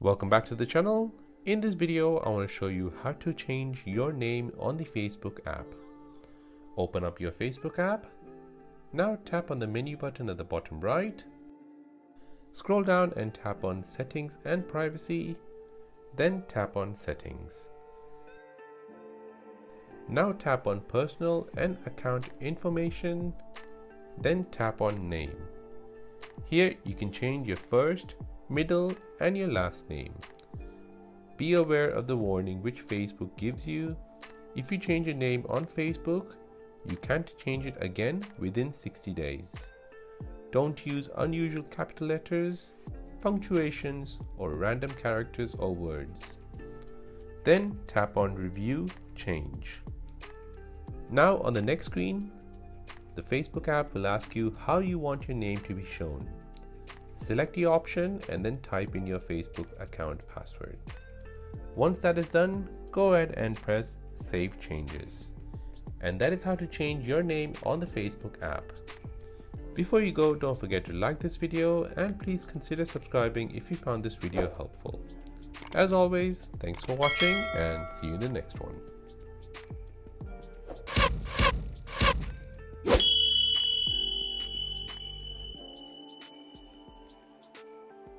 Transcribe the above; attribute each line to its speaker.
Speaker 1: Welcome back to the channel. In this video, I want to show you how to change your name on the Facebook app. Open up your Facebook app. Now tap on the menu button at the bottom right. Scroll down and tap on Settings and Privacy. Then tap on Settings. Now tap on Personal and Account Information. Then tap on Name. Here you can change your first, middle, and your last name. Be aware of the warning which Facebook gives you. If you change your name on Facebook, you can't change it again within 60 days. Don't use unusual capital letters, punctuations, or random characters or words. Then tap on Review Change. Now on the next screen, the Facebook app will ask you how you want your name to be shown. Select the option and then type in your Facebook account password. Once that is done, go ahead and press Save Changes. And that is how to change your name on the Facebook app. Before you go, don't forget to like this video and please consider subscribing if you found this video helpful. As always, thanks for watching and see you in the next one.